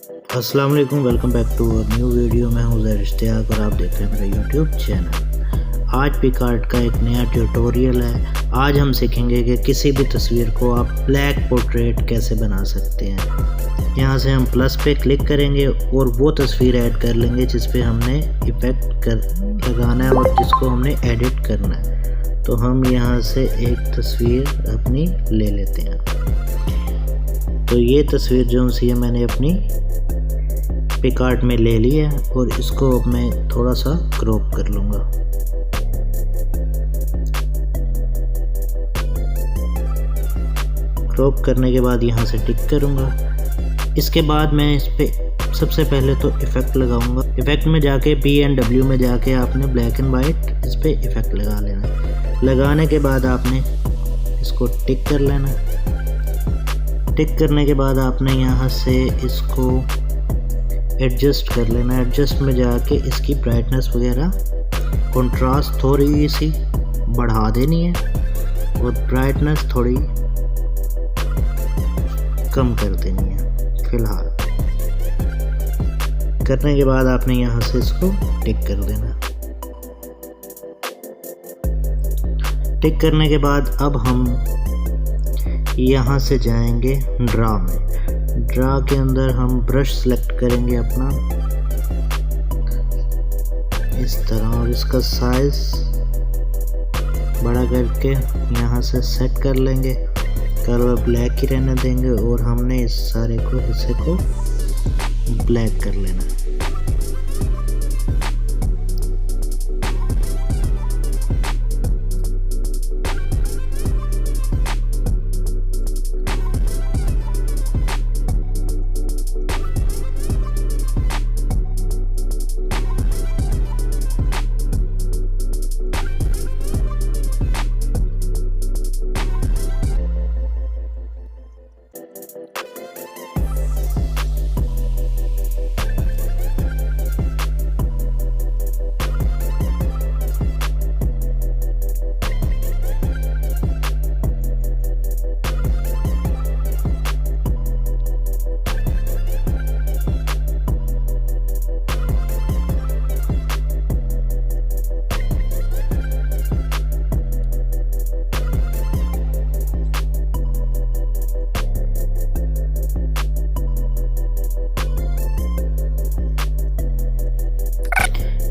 अस्सलाम वालेकुम, welcome back to new video. मैं हूं ज़ैर इश्तियाक और आप देख रहे हैं मेरा यूट्यूब चैनल। आज पिकआर्ट का एक नया ट्यूटोरियल है। आज हम सीखेंगे कि किसी भी तस्वीर को आप ब्लैक पोर्ट्रेट कैसे बना सकते हैं। यहां से हम प्लस पे क्लिक करेंगे और वो तस्वीर ऐड कर लेंगे जिस पे हमने इफ़ेक्ट लगाना है और जिसको हमने एडिट करना है। तो हम यहां से एक तस्वीर अपनी ले लेते हैं। तो ये तस्वीर जो सी है मैंने अपनी पिकआर्ट में ले ली है और इसको अब मैं थोड़ा सा क्रॉप कर लूँगा। क्रॉप करने के बाद यहाँ से टिक करूँगा। इसके बाद मैं इस पे सबसे पहले तो इफ़ेक्ट लगाऊंगा। इफ़ेक्ट में जाके PNW में जाके आपने ब्लैक एंड वाइट इस पे इफ़ेक्ट लगा लेना। लगाने के बाद आपने इसको टिक कर लेना। टिक करने के बाद आपने यहाँ से इसको एडजस्ट कर लेना। एडजस्ट में जाके इसकी ब्राइटनेस वगैरह कंट्रास्ट थोड़ी सी बढ़ा देनी है और ब्राइटनेस थोड़ी कम कर देनी है फिलहाल। करने के बाद आपने यहाँ से इसको टिक कर देना। टिक करने के बाद अब हम यहाँ से जाएंगे ड्रा में। ड्रा के अंदर हम ब्रश सेलेक्ट करेंगे अपना इस तरह और इसका साइज बड़ा करके यहाँ से सेट कर लेंगे। कलर ब्लैक ही रहने देंगे और हमने इस सारे को हिस्से को ब्लैक कर लेना।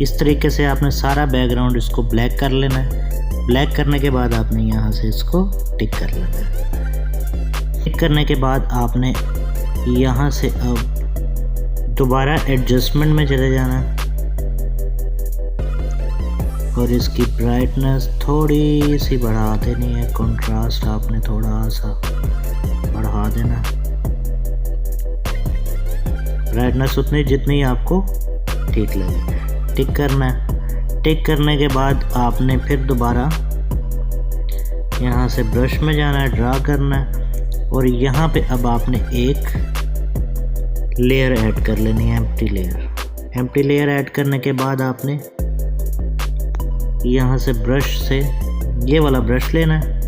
इस तरीके से आपने सारा बैकग्राउंड इसको ब्लैक कर लेना है। ब्लैक करने के बाद आपने यहाँ से इसको टिक कर लेना है। टिक करने के बाद आपने यहाँ से अब दोबारा एडजस्टमेंट में चले जाना है और इसकी ब्राइटनेस थोड़ी सी बढ़ा देनी है। कंट्रास्ट आपने थोड़ा सा बढ़ा देना। ब्राइटनेस उतनी जितनी आपको ठीक लगे। टिक करना है। टिक करने के बाद आपने फिर दोबारा यहाँ से ब्रश में जाना है, ड्रा करना है और यहाँ पे अब आपने एक लेयर ऐड कर लेनी है, empty layer. Empty layer add करने के बाद आपने यहाँ से ब्रश से ये वाला ब्रश लेना है,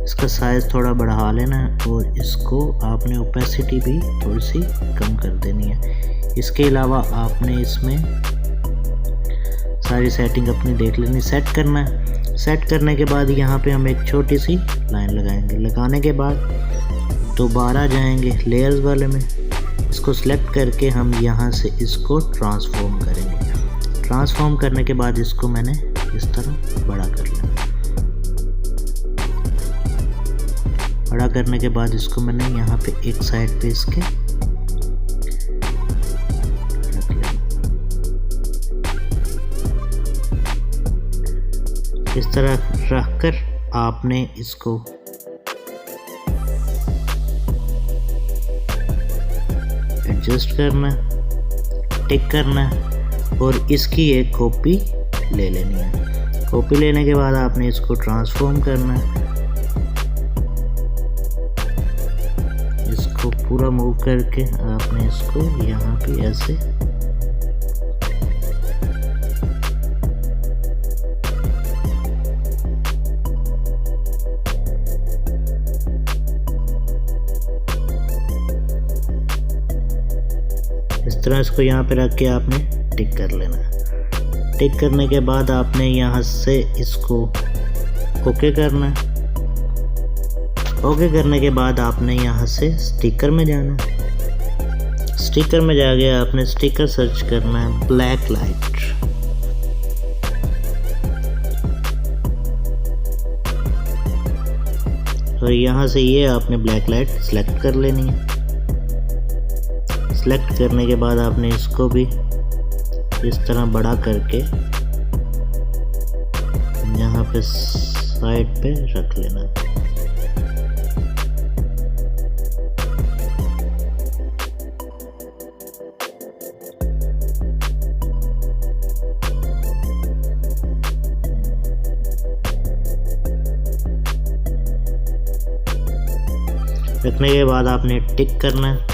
इसका साइज़ थोड़ा बढ़ा लेना है और इसको आपने ओपेसिटी भी थोड़ी सी कम कर देनी है। इसके अलावा आपने इसमें सारी सेटिंग अपनी देख लेनी। सेट करना है। सेट करने के बाद यहाँ पे हम एक छोटी सी लाइन लगाएंगे। लगाने के बाद दोबारा जाएंगे लेयर्स वाले में, इसको सिलेक्ट करके हम यहाँ से इसको ट्रांसफॉर्म करेंगे। ट्रांसफॉर्म करने के बाद इसको मैंने इस तरह बड़ा कर लिया। बड़ा करने के बाद इसको मैंने यहाँ पे एक साइड पे इसके इस तरह रखकर आपने इसको एडजस्ट करना, टिक करना और इसकी एक कॉपी ले लेनी है। कॉपी लेने के बाद आपने इसको ट्रांसफॉर्म करना है। इसको पूरा मूव करके आपने इसको यहाँ पे ऐसे इस तरह इसको यहाँ पे रख के आपने टिक कर लेना है। टिक करने के बाद आपने यहाँ से इसको ओके करना है। ओके करने के बाद आपने यहाँ से स्टिकर में जाना है। स्टिकर में जाके आपने स्टिकर सर्च करना है ब्लैक लाइट। और यहाँ से ये आपने ब्लैक लाइट सेलेक्ट कर लेनी है। सेलेक्ट करने के बाद आपने इसको भी इस तरह बड़ा करके यहाँ पे साइड पे रख लेना है। रखने के बाद आपने टिक करना है।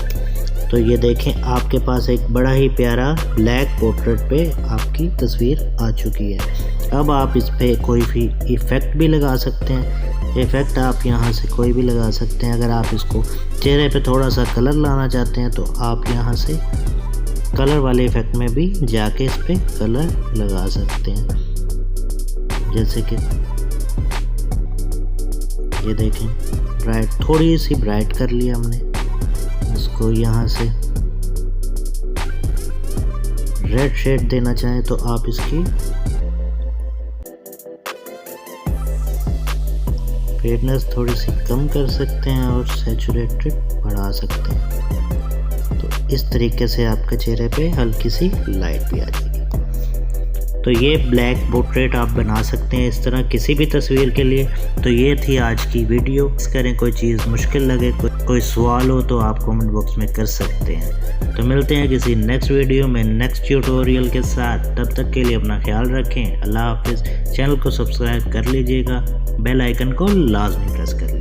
तो ये देखें आपके पास एक बड़ा ही प्यारा ब्लैक पोर्ट्रेट पे आपकी तस्वीर आ चुकी है। अब आप इस पे कोई भी इफ़ेक्ट भी लगा सकते हैं। इफ़ेक्ट आप यहाँ से कोई भी लगा सकते हैं। अगर आप इसको चेहरे पे थोड़ा सा कलर लाना चाहते हैं तो आप यहाँ से कलर वाले इफ़ेक्ट में भी जाके इस पे कलर लगा सकते हैं। जैसे कि ये देखें ब्राइट, थोड़ी सी ब्राइट कर लिया हमने इसको। यहाँ से रेड शेड देना चाहें तो आप इसकी फेडनेस थोड़ी सी कम कर सकते हैं और सैचुरेटेड बढ़ा सकते हैं। तो इस तरीके से आपके चेहरे पे हल्की सी लाइट भी आ जाएगी। तो ये ब्लैक पोर्ट्रेट आप बना सकते हैं इस तरह किसी भी तस्वीर के लिए। तो ये थी आज की वीडियो। करें कोई चीज़ मुश्किल लगे, कोई सवाल हो तो आप कमेंट बॉक्स में कर सकते हैं। तो मिलते हैं किसी नेक्स्ट वीडियो में नेक्स्ट ट्यूटोरियल के साथ। तब तक के लिए अपना ख्याल रखें। अल्लाह हाफिज़। चैनल को सब्सक्राइब कर लीजिएगा, बेल आइकन को लाजमी प्रेस कर लीजिएगा।